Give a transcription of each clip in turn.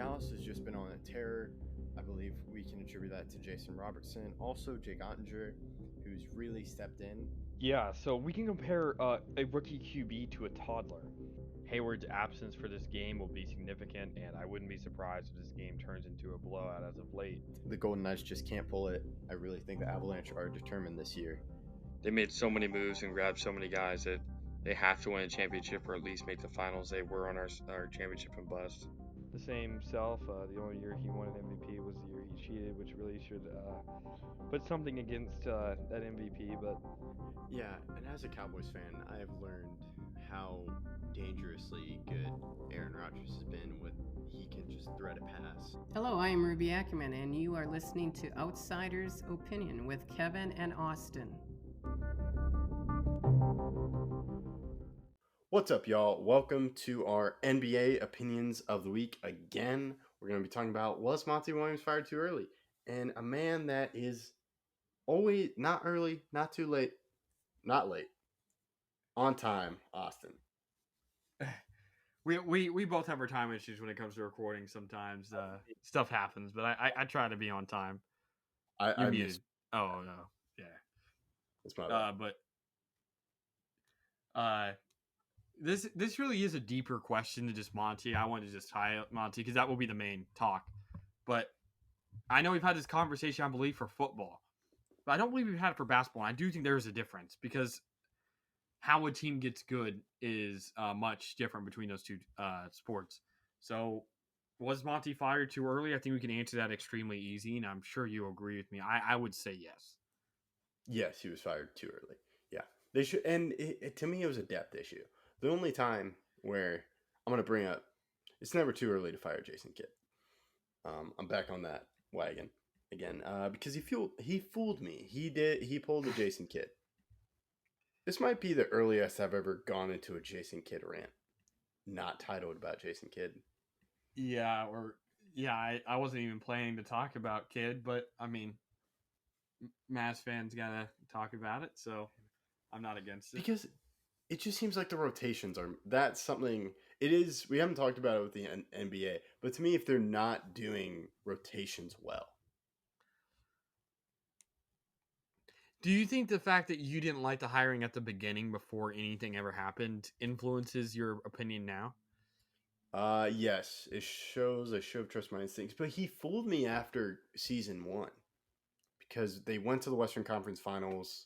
Dallas has just been on a tear. I believe we can attribute that to Jason Robertson. Also, Jake Ottinger, who's really stepped in. Yeah, so we can compare a rookie QB to a toddler. Hayward's absence for this game will be significant, and I wouldn't be surprised if this game turns into a blowout as of late. The Golden Knights just can't pull it. I really think the Avalanche are determined this year. They made so many moves and grabbed so many guys that they have to win a championship or at least make the finals. They were on our championship and bust. The same self, the only year he won an MVP was the year he cheated, which really should put something against that MVP. But yeah, and as a Cowboys fan, I have learned how dangerously good Aaron Rodgers has been with he can just thread a pass. Hello, I am Ruby Ackerman, and you are listening to Outsider's Opinion with Kevin and Austin. What's up, y'all? Welcome to our NBA Opinions of the Week again. We're going to be talking about, was Monty Williams fired too early? And a man that is always not early, not too late, not late, on time, Austin. We both have our time issues when it comes to recording. Sometimes stuff happens, but I try to be on time. I muted. Oh no, yeah. That's my bad. This really is a deeper question than just Monty. I wanted to just tie up Monty because that will be the main talk. But I know we've had this conversation, I believe, for football, but I don't believe we've had it for basketball. And I do think there is a difference because how a team gets good is much different between those two sports. So was Monty fired too early? I think we can answer that extremely easy, and I'm sure you agree with me. I would say yes. Yes, he was fired too early. Yeah, they should. And to me, it was a depth issue. The only time where I'm going to bring up, it's never too early to fire Jason Kidd. I'm back on that wagon again because he fooled me. He pulled a Jason Kidd. This might be the earliest I've ever gone into a Jason Kidd rant, not titled about Jason Kidd. Yeah, I wasn't even planning to talk about Kidd, but I mean, Mavs fans gotta talk about it, so I'm not against it. Because it just seems like the rotations that's something it is. We haven't talked about it with the NBA, but to me, if they're not doing rotations well. Do you think the fact that you didn't like the hiring at the beginning before anything ever happened influences your opinion now? Yes. It shows I should have trusted my instincts, but he fooled me after season 1 because they went to the Western Conference Finals.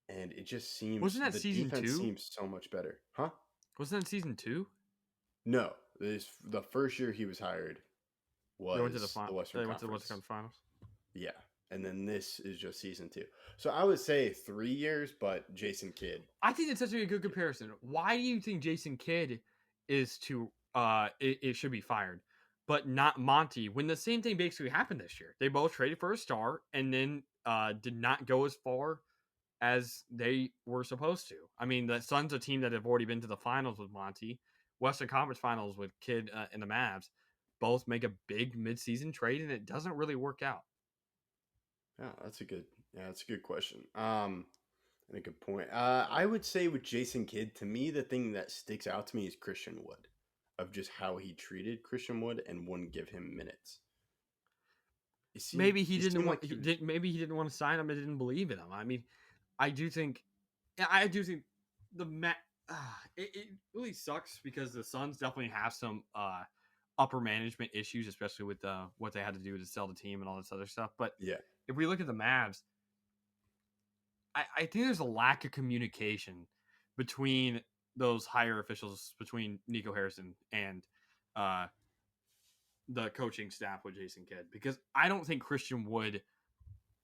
And it just seems wasn't that season 2? Seems so much better, huh? Wasn't that season 2? No, the first year he was hired was they went to the Western Conference Finals. Yeah, and then this is just season 2. So I would say 3 years, but Jason Kidd. I think it's such a good comparison. Why do you think Jason Kidd is it should be fired, but not Monty? When the same thing basically happened this year, they both traded for a star and then did not go as far as they were supposed to. I mean, the Suns, a team that have already been to the finals with Monty, Western Conference Finals with Kidd and the Mavs, both make a big midseason trade, and it doesn't really work out. Yeah, that's a good question. And a good point. I would say with Jason Kidd, to me, the thing that sticks out to me is Christian Wood, of just how he treated Christian Wood and wouldn't give him minutes. Maybe he didn't want to sign him and didn't believe in him. I mean, I do think it really sucks because the Suns definitely have some upper management issues, especially with what they had to do to sell the team and all this other stuff. But yeah, if we look at the Mavs, I think there's a lack of communication between those higher officials, between Nico Harrison and the coaching staff with Jason Kidd, because I don't think Christian Wood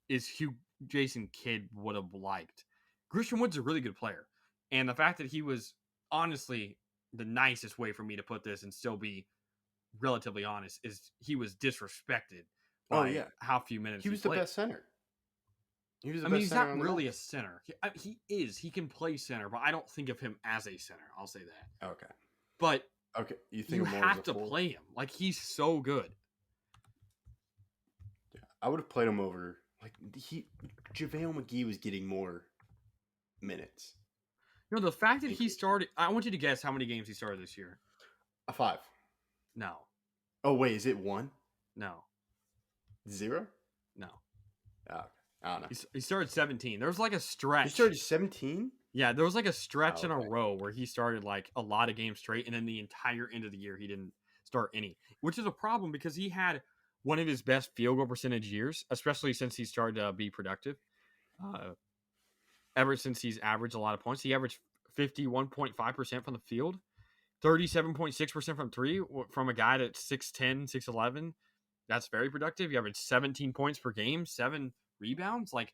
is who Jason Kidd would have liked. Christian Wood's a really good player. And the fact that he was, honestly, the nicest way for me to put this and still be relatively honest, is he was disrespected by how few minutes he was the best center. He's not really a center. He is. He can play center, but I don't think of him as a center. I'll say that. Okay. But you have to play him. Like, he's so good. Yeah, I would have played him over. Like, JaVale McGee was getting more minutes. No, the fact that he started... I want you to guess how many games he started this year. 5. No. Oh wait, is it 1? No, 0? no. Oh, okay. I don't know. He started 17. There was like a stretch. He started 17. Yeah, there was like a stretch Oh, in a okay. row where he started like a lot of games straight, and then the entire end of the year he didn't start any, which is a problem because he had one of his best field goal percentage years, especially since he started to be productive. Ever since he's averaged a lot of points, he averaged 51.5% from the field, 37.6% from three, from a guy that's 6'10", 6'11". That's very productive. You average 17 points per game, 7 rebounds. Like,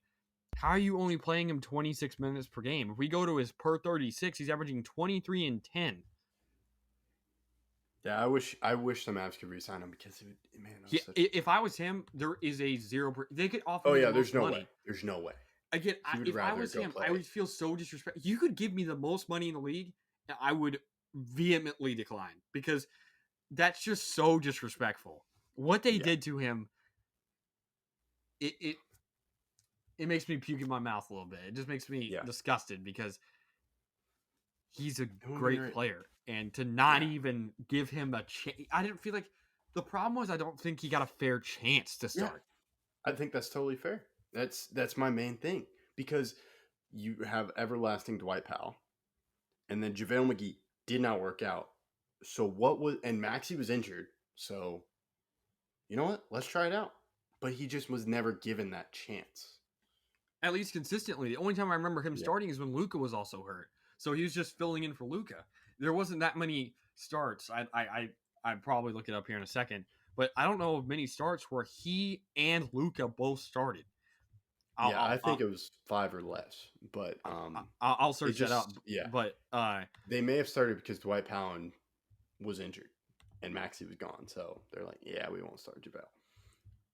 how are you only playing him 26 minutes per game? If we go to his per 36, he's averaging 23 and 10. Yeah, I wish the Mavs could re-sign him because If I was him, there is a 0. They could offer. Oh me yeah, the there's most no money. way. There's no way. Again, if I was him, I would feel so disrespectful. You could give me the most money in the league, and I would vehemently decline because that's just so disrespectful. What they did to him, it makes me puke in my mouth a little bit. It just makes me disgusted because he's a great player, and to not even give him a chance, I didn't feel like the problem was I don't think he got a fair chance to start. I think that's totally fair. That's my main thing because you have everlasting Dwight Powell, and then JaVale McGee did not work out. So and Maxey was injured. So you know what? Let's try it out. But he just was never given that chance. At least consistently. The only time I remember him starting is when Luka was also hurt. So he was just filling in for Luka. There wasn't that many starts. I'd probably look it up here in a second. But I don't know of many starts where he and Luka both started. I think it was 5 or less. But I'll search that up. Yeah. But they may have started because Dwight Powell was injured and Maxey was gone. So they're like, yeah, we won't start JaVale.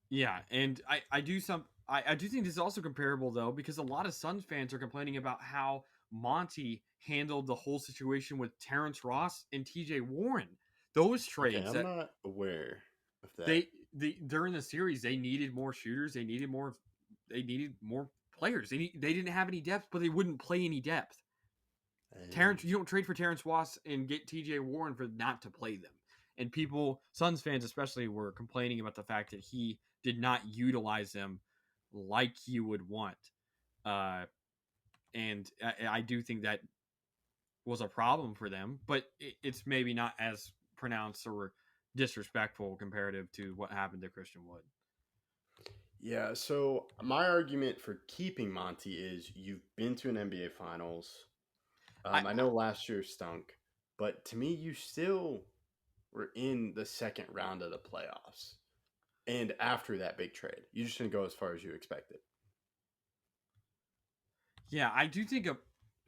Yeah, and I do think this is also comparable though, because a lot of Suns fans are complaining about how Monty handled the whole situation with Terrence Ross and TJ Warren. Those trades. Okay, I'm not aware of that. During the series they needed more shooters. They needed more players. They didn't have any depth, but they wouldn't play any depth. You don't trade for Terrence Ross and get TJ Warren for not to play them. And Suns fans especially, were complaining about the fact that he did not utilize them like you would want. And I do think that was a problem for them, but it's maybe not as pronounced or disrespectful comparative to what happened to Christian Wood. Yeah, so my argument for keeping Monty is you've been to an NBA Finals. I know last year stunk, but to me, you still were in the second round of the playoffs. And after that big trade, you just didn't go as far as you expected. Yeah, I do think a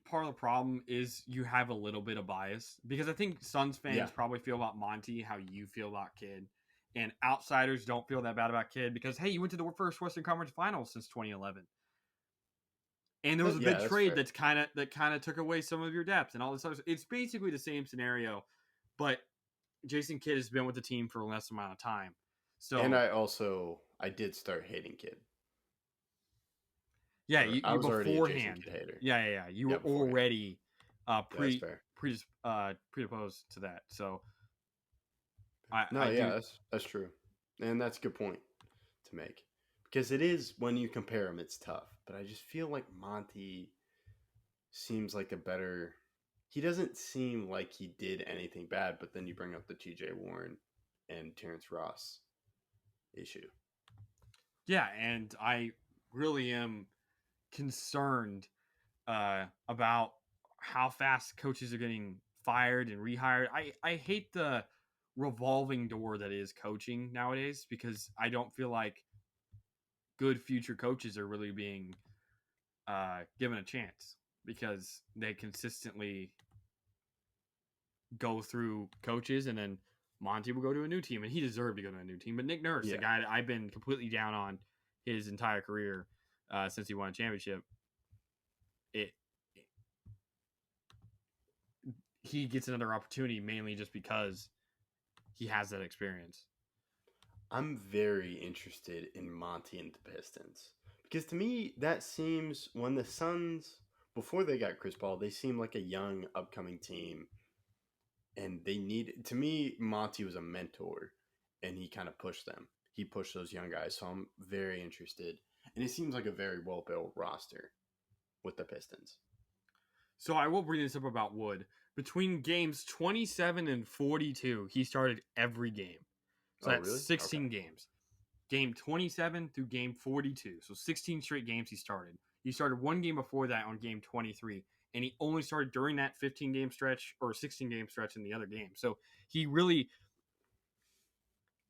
part of the problem is you have a little bit of bias, because I think Suns fans probably feel about Monty how you feel about Kidd. And outsiders don't feel that bad about Kidd because, hey, you went to the first Western Conference Finals since 2011. And there was a big trade that kind of took away some of your depth and all this other stuff. It's basically the same scenario, but Jason Kidd has been with the team for a less amount of time. So, and I did start hating Kidd. Yeah, you was beforehand. Already a Jason Kidd hater. Yeah. You were already predisposed to that. So that's true, and that's a good point to make, because it is, when you compare them, it's tough. But I just feel like Monty seems like he doesn't seem like he did anything bad, but then you bring up the TJ Warren and Terrence Ross issue. Yeah, and I really am concerned about how fast coaches are getting fired and rehired. I hate the revolving door that is coaching nowadays, because I don't feel like good future coaches are really being given a chance, because they consistently go through coaches, and then Monty will go to a new team, and he deserved to go to a new team. But Nick Nurse, the guy that I've been completely down on his entire career since he won a championship, he gets another opportunity mainly just because he has that experience. I'm very interested in Monty and the Pistons, because to me that seems, when the Suns, before they got Chris Paul, they seemed like a young upcoming team, and to me Monty was a mentor, and he kind of pushed them. He pushed those young guys, so I'm very interested. And it seems like a very well built roster with the Pistons. So I will bring this up about Wood. Between games 27 and 42, he started every game. So that's really? 16 games. Game 27 through game 42. So 16 straight games he started. He started one game before that on game 23. And he only started during that 15-game stretch or 16-game stretch in the other game. So he really...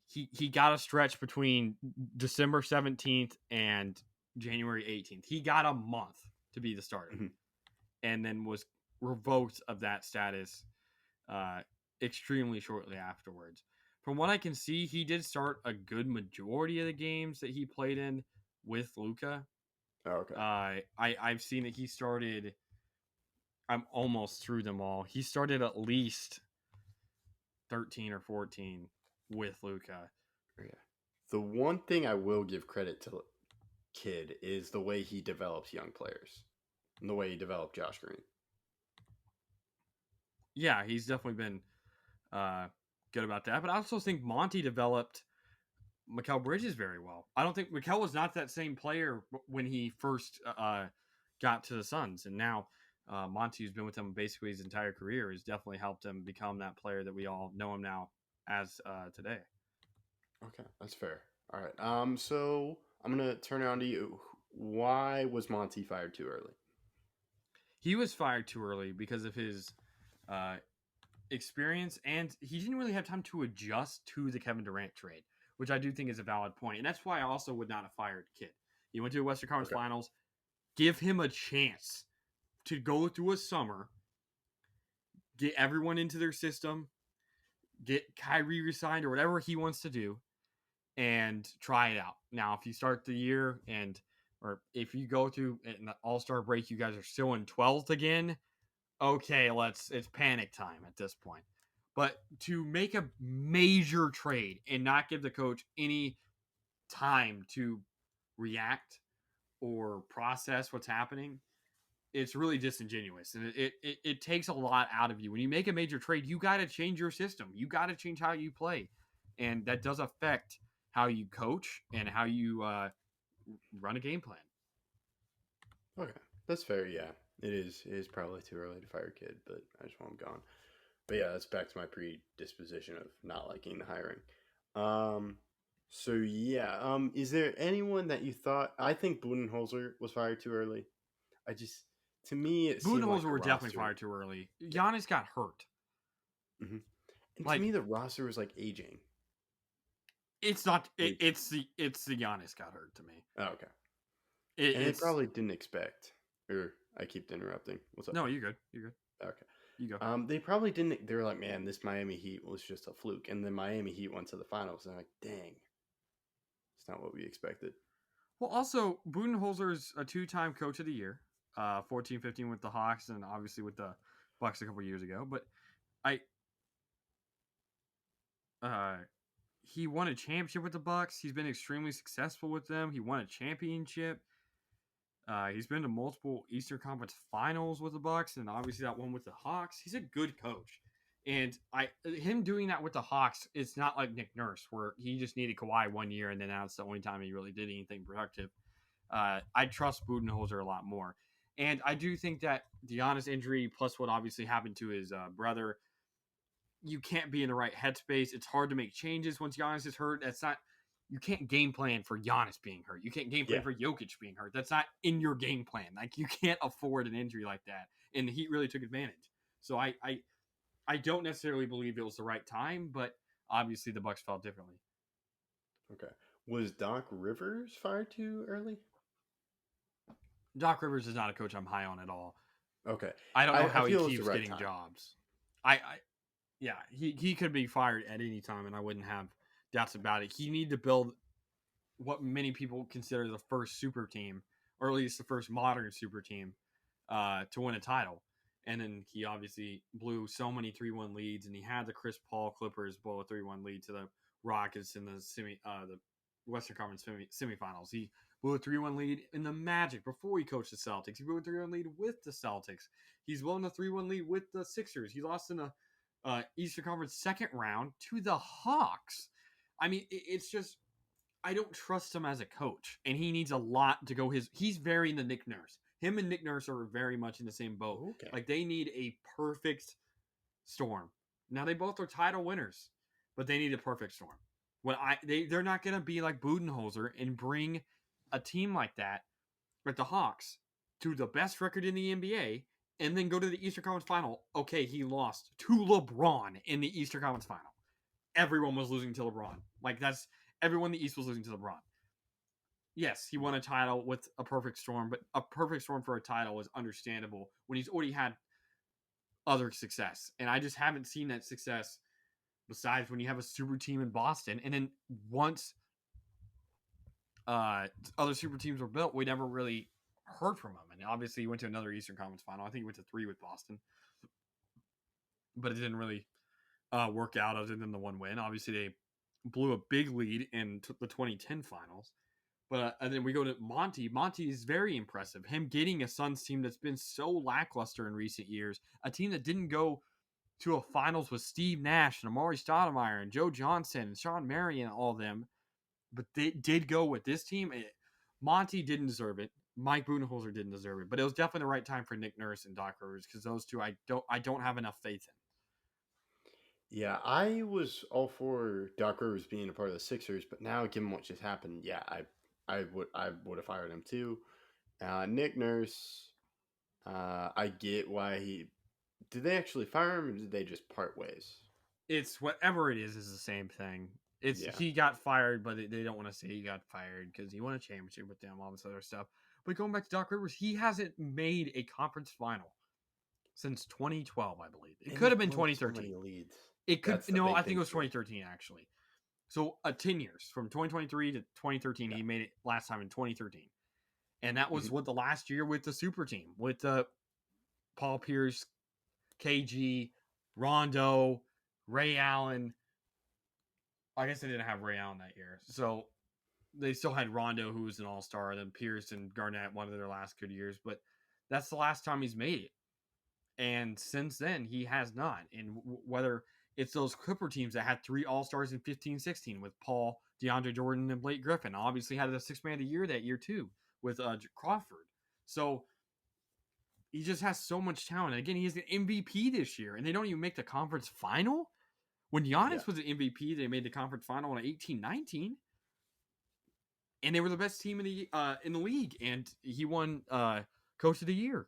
He got a stretch between December 17th and January 18th. He got a month to be the starter. Mm-hmm. And then was revoked of that status extremely shortly afterwards. From what I can see, he did start a good majority of the games that he played in with Luka. Oh, okay. I've seen that he started... I'm almost through them all. He started at least 13 or 14 with Luka. Yeah. The one thing I will give credit to Kidd is the way he develops young players and the way he developed Josh Green. Yeah, he's definitely been good about that. But I also think Monty developed Mikal Bridges very well. I don't think Mikal was not that same player when he first got to the Suns. And now Monty, who's been with him basically his entire career, has definitely helped him become that player that we all know him now as today. Okay, that's fair. All right. So I'm gonna turn it on to you. Why was Monty fired too early? He was fired too early because of his experience, and he didn't really have time to adjust to the Kevin Durant trade, which I do think is a valid point. And that's why I also would not have fired Kidd. He went to the Western Conference Finals. Give him a chance to go through a summer, get everyone into their system, get Kyrie resigned or whatever he wants to do, and try it out. Now, if you start the year or if you go through in the All-Star break, you guys are still in 12th again, okay, it's panic time at this point. But to make a major trade and not give the coach any time to react or process what's happening, it's really disingenuous. And it takes a lot out of you. When you make a major trade, you got to change your system. You got to change how you play. And that does affect how you coach and how you run a game plan. Okay, that's fair. Yeah, it is probably too early to fire Kidd, but I just want him gone. But yeah, that's back to my predisposition of not liking the hiring. So yeah, is there anyone that you thought? I think Budenholzer was fired too early. To me, it seemed like Budenholzer were definitely fired too early. Giannis got hurt. Mm-hmm. And to me, the roster was like aging. It's not. It's the Giannis got hurt to me. Oh, okay. They probably didn't expect. Or I keep interrupting. What's up? No, you're good. You're good. Okay. You go. They probably didn't. They were like, man, this Miami Heat was just a fluke, and then Miami Heat went to the finals, and I'm like, dang, it's not what we expected. Well, also Budenholzer's a 2-time Coach of the Year, 14-15 with the Hawks, and obviously with the Bucks a couple years ago. But he won a championship with the Bucks. He's been extremely successful with them. He won a championship. He's been to multiple Eastern Conference Finals with the Bucks, and obviously that one with the Hawks. He's a good coach, and him doing that with the Hawks, it's not like Nick Nurse where he just needed Kawhi 1 year, and then that's the only time he really did anything productive. I trust Budenholzer a lot more, and I do think that the Giannis injury plus what obviously happened to his brother, you can't be in the right headspace. It's hard to make changes once Giannis is hurt. You can't game plan for Giannis being hurt. You can't game plan for Jokic being hurt. That's not in your game plan. Like, you can't afford an injury like that. And the Heat really took advantage. So I don't necessarily believe it was the right time, but obviously the Bucks felt differently. Okay. Was Doc Rivers fired too early? Doc Rivers is not a coach I'm high on at all. Okay. I don't know how he keeps getting jobs. He could be fired at any time, and I wouldn't have doubts about it. He needed to build what many people consider the first super team, or at least the first modern super team, to win a title. And then he obviously blew so many 3-1 leads, and he had the Chris Paul Clippers blow a 3-1 lead to the Rockets in the Western Conference semifinals. He blew a 3-1 lead in the Magic before he coached the Celtics. He blew a 3-1 lead with the Celtics. He's blown a 3-1 lead with the Sixers. He lost in the Eastern Conference second round to the Hawks. I mean, it's just I don't trust him as a coach, and he needs a lot to go. He's very in the Nick Nurse. Him and Nick Nurse are very much in the same boat. Okay. Like they need a perfect storm. Now they both are title winners, but they need a perfect storm. They're not gonna be like Budenholzer and bring a team like that, like the Hawks, to the best record in the NBA, and then go to the Eastern Conference Final. Okay, he lost to LeBron in the Eastern Conference Final. Everyone was losing to LeBron. Like that's everyone in the East was losing to LeBron. Yes, he won a title with a perfect storm, but a perfect storm for a title is understandable when he's already had other success. And I just haven't seen that success besides when you have a super team in Boston. And then once other super teams were built, we never really heard from him. And obviously he went to another Eastern Conference Final. I think he went to 3 with Boston. But it didn't really work out other than the one win. Obviously they blew a big lead in the 2010 finals. But and then we go to Monty. Monty is very impressive. Him getting a Suns team that's been so lackluster in recent years, a team that didn't go to a finals with Steve Nash and Amari Stoudemire and Joe Johnson and Sean Marion and all of them, but they did go with this team. Monty didn't deserve it. Mike Budenholzer didn't deserve it, but it was definitely the right time for Nick Nurse and Doc Rivers because those two I don't have enough faith in. Yeah, I was all for Doc Rivers being a part of the Sixers, but now given what just happened, yeah, I would have fired him too. Nick Nurse, I get why did they actually fire him or did they just part ways? It's whatever it is the same thing. It's Yeah. He got fired, but they don't want to say he got fired because he won a championship with them, all this other stuff. But going back to Doc Rivers, he hasn't made a conference final since 2012, I believe. It could have been 2013. So many leads. It could That's the no, big I think thing it was for me. 2013 actually. So 10 years from 2023 to 2013, Yeah. he made it last time in 2013, and that was Mhm. what the last year with the super team with the Paul Pierce, KG, Rondo, Ray Allen. I guess they didn't have Ray Allen that year, so they still had Rondo, who was an all-star, and then Pierce and Garnett, one of their last good years. But that's the last time he's made it, and since then he has not. And whether it's those Clipper teams that had 3 all-stars in 15-16 with Paul, DeAndre Jordan, and Blake Griffin, obviously had a 6th man of the year that year too with Crawford. So he just has so much talent. And again, he is an MVP this year, and they don't even make the conference final. When Giannis was an MVP, they made the conference final in 18-19, and they were the best team in the league, and he won Coach of the Year.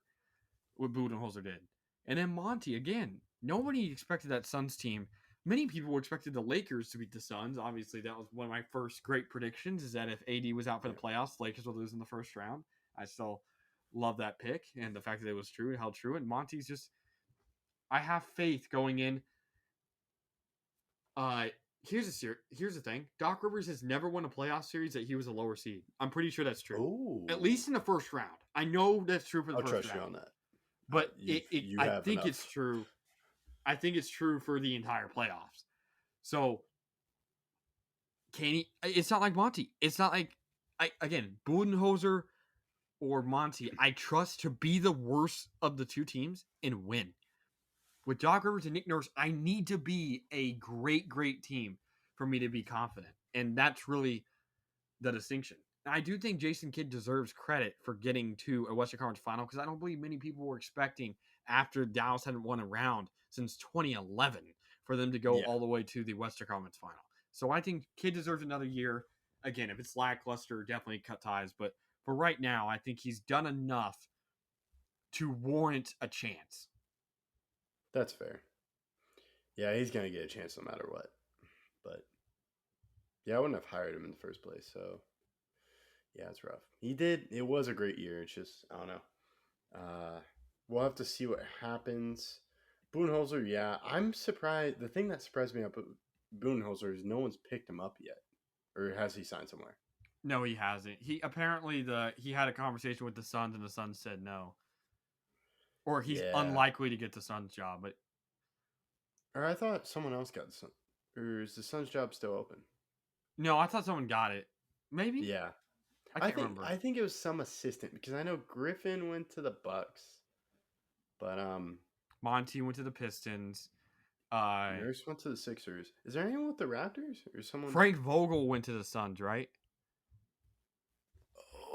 What Budenholzer did, and then Monty again. Nobody expected that Suns team. Many people expected the Lakers to beat the Suns. Obviously, that was one of my first great predictions. Is that if AD was out for the playoffs, the Lakers would lose in the first round. I still love that pick, and the fact that it was true, it held true. And Monty's just, I have faith going in. Here's the thing. Doc Rivers has never won a playoff series that he was a lower seed. I'm pretty sure that's true. Oh. At least in the first round. I know that's true for the I'll first trust round. you on that. But I think enough. it's true. I think it's true for the entire playoffs. So can he? It's not like Monty. It's not like again Budenholzer or Monty. I trust to be the worst of the two teams and win. With Doc Rivers and Nick Nurse, I need to be a great team for me to be confident, and that's really the distinction. I do think Jason Kidd deserves credit for getting to a Western Conference final because I don't believe many people were expecting after Dallas hadn't won a round since 2011 for them to go all the way to the Western Conference final. So I think Kidd deserves another year. Again, if it's lackluster, definitely cut ties. But for right now, I think he's done enough to warrant a chance. That's fair. Yeah, he's going to get a chance no matter what. But yeah, I wouldn't have hired him in the first place. So yeah, it's rough. It was a great year. It's just, I don't know. We'll have to see what happens. Budenholzer, yeah, I'm surprised. The thing that surprised me about Budenholzer is no one's picked him up yet. Or has he signed somewhere? No, he hasn't. He apparently he had a conversation with the Suns and the Suns said no. Or he's unlikely to get the Suns job, but or I thought someone else got the Suns. Or is the Suns job still open? No, I thought someone got it. Maybe? Yeah. I can't remember. I think it was some assistant because I know Griffin went to the Bucks. But Monty went to the Pistons. Nurse went to the Sixers. Is there anyone with the Raptors or someone? Frank Vogel went to the Suns, right?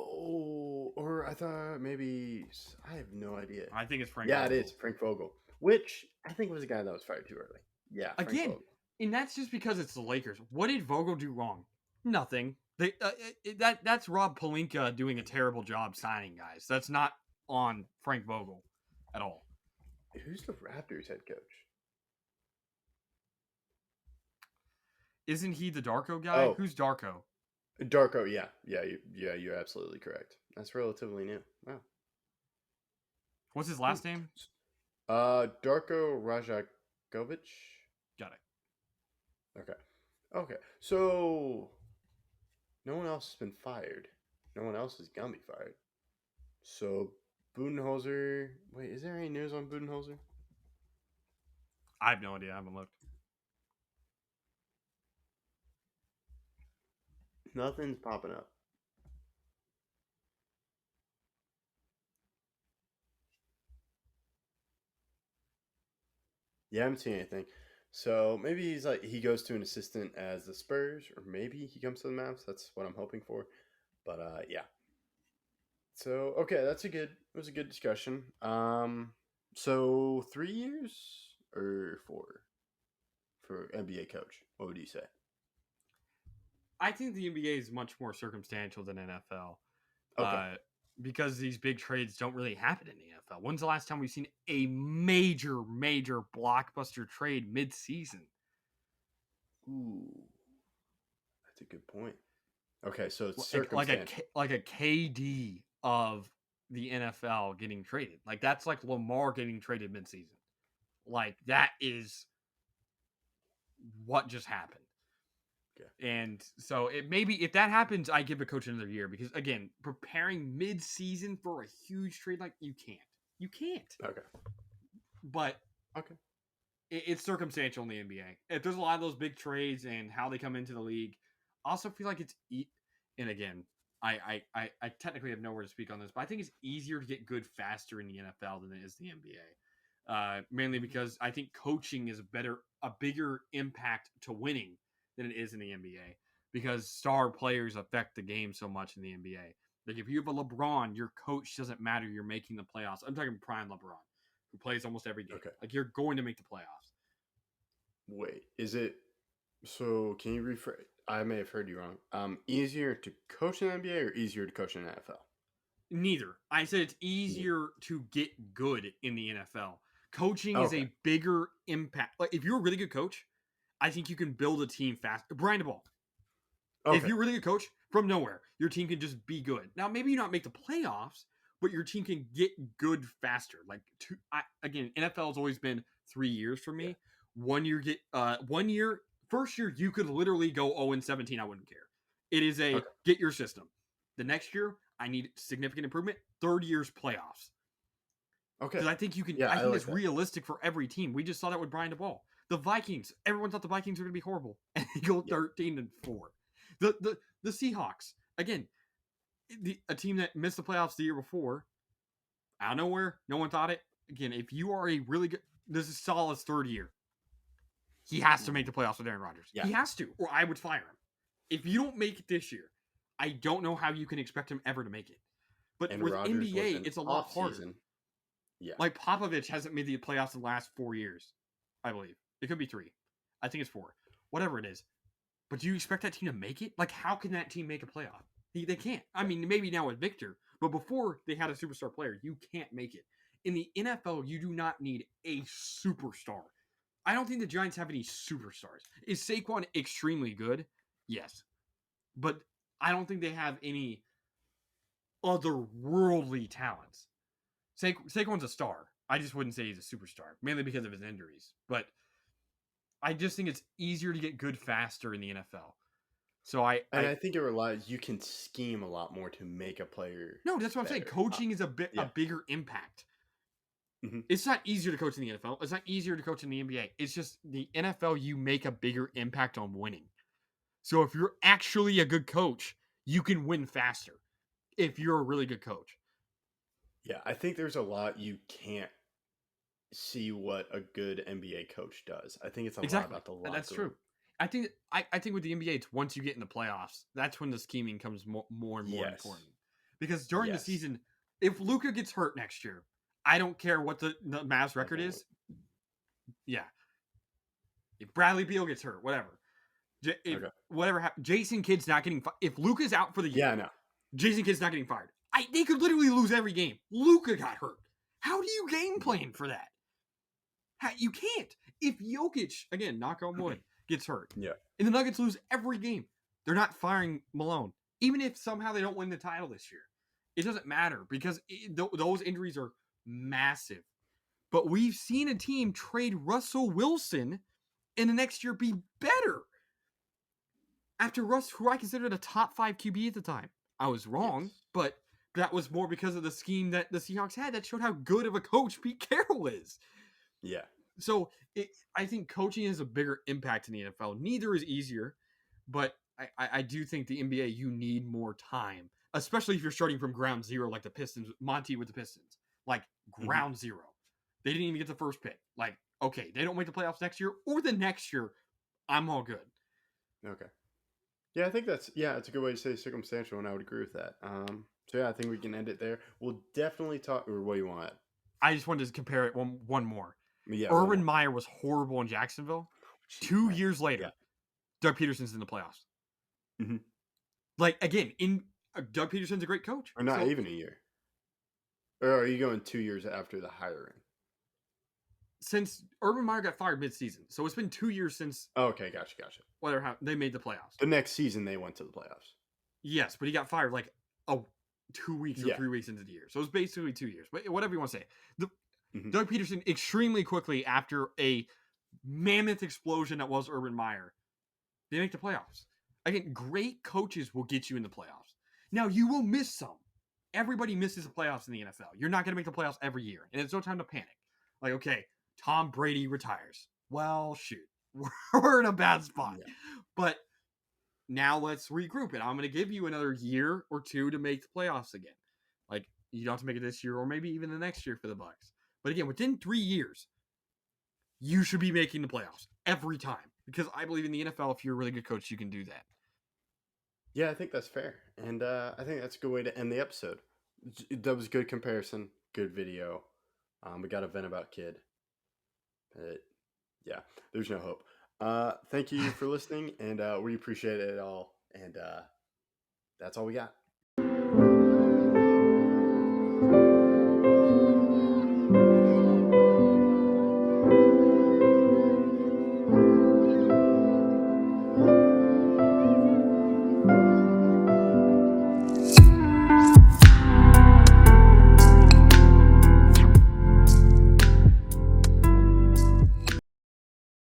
Oh, or I thought maybe I have no idea. I think it's Frank. Yeah, Vogel. it is Frank Vogel, which I think was a guy that was fired too early. Yeah, Frank Again, Vogel. and that's just because it's the Lakers. What did Vogel do wrong? Nothing. That's Rob Pelinka doing a terrible job signing guys. That's not on Frank Vogel at all. Who's the Raptors head coach? Isn't he the Darko guy? Oh. Who's Darko? Darko, yeah, you're absolutely correct. That's relatively new. Wow. What's his last name? Darko Rajakovic. Got it. Okay. So no one else has been fired. No one else is gonna be fired. So Budenholzer. Wait, is there any news on Budenholzer? I have no idea. I haven't looked. Nothing's popping up. Yeah, I haven't seen anything. So maybe he goes to an assistant as the Spurs, or maybe he comes to the Mavs. That's what I'm hoping for. But yeah. So okay, it was a good discussion. So 3 years or 4 for NBA coach? What would you say? I think the NBA is much more circumstantial than NFL. Okay. Because these big trades don't really happen in the NFL. When's the last time we've seen a major blockbuster trade mid-season? Ooh, that's a good point. Okay, so it's like circumstantial. a KD of the NFL getting traded. Like that's like Lamar getting traded mid-season. Like that is what just happened. And so if that happens, I give a coach another year because again, preparing mid-season for a huge trade like you can't. Okay. But okay, it's circumstantial in the NBA. If there's a lot of those big trades and how they come into the league, I also feel like it's and again, I technically have nowhere to speak on this, but I think it's easier to get good faster in the NFL than it is the NBA. Mainly because I think coaching is a bigger impact to winning than it is in the NBA because star players affect the game so much in the NBA. Like if you have a LeBron, your coach doesn't matter. You're making the playoffs. I'm talking prime LeBron, who plays almost every game. Okay. Like you're going to make the playoffs. Wait, is it? So can you rephrase? I may have heard you wrong. Easier to coach in the NBA or easier to coach in the NFL? Neither. I said it's easier to get good in the NFL. Coaching is a bigger impact. Like if you're a really good coach, I think you can build a team fast. Brian DeBall. Okay. If you're a really good coach, from nowhere, your team can just be good. Now, maybe you not make the playoffs, but your team can get good faster. Like, again, NFL has always been 3 years for me. Yeah. 1 year, first year, you could literally go 0-17. I wouldn't care. It is get your system. The next year, I need significant improvement. Third year's playoffs. Okay. Because I think you can. Yeah, I think it's realistic for every team. We just saw that with Brian DeBall. The Vikings. Everyone thought the Vikings were going to be horrible, and they go 13-4. The Seahawks again, a team that missed the playoffs the year before, out of nowhere. No one thought it. Again, if you are a really good, this is Saleh's third year. He has to make the playoffs with Aaron Rodgers. Yeah. He has to, or I would fire him. If you don't make it this year, I don't know how you can expect him ever to make it. But with Rodgers NBA, it's a lot harder. Season. Yeah, like Popovich hasn't made the playoffs in the last 4 years, I believe. It could be 3. I think it's 4. Whatever it is. But do you expect that team to make it? Like, how can that team make a playoff? They can't. I mean, maybe now with Victor. But before they had a superstar player, you can't make it. In the NFL, you do not need a superstar. I don't think the Giants have any superstars. Is Saquon extremely good? Yes. But I don't think they have any otherworldly talents. Saquon's a star. I just wouldn't say he's a superstar, mainly because of his injuries. But I just think it's easier to get good faster in the NFL. So I think it relies. You can scheme a lot more to make a player. No, that's what I'm saying. Coaching is a bigger impact. Mm-hmm. It's not easier to coach in the NFL. It's not easier to coach in the NBA. It's just the NFL. You make a bigger impact on winning. So if you're actually a good coach, you can win faster. If you're a really good coach. Yeah, I think there's a lot you can't see what a good NBA coach does. I think it's a lot Exactly. about the locker That's room. true. I think with the NBA, it's once you get in the playoffs, that's when the scheming comes more and more Yes. important. Because during the Yes. season, if Luka gets hurt next year, I don't care what the Mavs record is. Yeah. If Bradley Beal gets hurt, whatever. Whatever happens, Jason Kidd's not getting fired. If Luka's out for the year, Yeah, no. Jason Kidd's not getting fired. They could literally lose every game. Luka got hurt. How do you game plan for that? You can't. If Jokic, again, knock on wood, gets hurt, Yeah. and the Nuggets lose every game, they're not firing Malone. Even if somehow they don't win the title this year, it doesn't matter because those injuries are massive. But we've seen a team trade Russell Wilson and the next year be better. After Russ, who I considered a top 5 QB at the time. I was wrong, but that was more because of the scheme that the Seahawks had that showed how good of a coach Pete Carroll is. Yeah. So I think coaching has a bigger impact in the NFL. Neither is easier, but I do think the NBA, you need more time, especially if you're starting from ground zero like the Pistons, Monty with the Pistons. Like ground zero. They didn't even get the first pick. Like, okay, they don't make the playoffs next year or the next year. I'm all good. Okay. Yeah, I think it's a good way to say circumstantial, and I would agree with that. So yeah, I think we can end it there. We'll definitely talk. Or what do you want? I just wanted to compare it one more. Yeah, Urban Meyer was horrible in Jacksonville. 2 years later, Yeah. Doug Peterson's in the playoffs. Mm-hmm. Like, again, Doug Peterson's a great coach. Or not even a year. Or are you going 2 years after the hiring? Since Urban Meyer got fired mid-season. So it's been 2 years since... Oh, okay, gotcha. Whatever happened, they made the playoffs. The next season, they went to the playoffs. Yes, but he got fired like 2 weeks or 3 weeks into the year. So it's basically 2 years. But whatever you want to say. Doug Peterson, extremely quickly after a mammoth explosion that was Urban Meyer, they make the playoffs. Again, great coaches will get you in the playoffs. Now, you will miss some. Everybody misses the playoffs in the NFL. You're not going to make the playoffs every year. And it's no time to panic. Like, okay, Tom Brady retires. Well, shoot. We're in a bad spot. Yeah. But now let's regroup it. I'm going to give you another year or two to make the playoffs again. Like, you don't have to make it this year or maybe even the next year for the Bucs. But again, within 3 years, you should be making the playoffs every time. Because I believe in the NFL, if you're a really good coach, you can do that. Yeah, I think that's fair. And I think that's a good way to end the episode. That was a good comparison. Good video. We got a vent about kid. Yeah, there's no hope. Thank you for listening, and we appreciate it all. And that's all we got.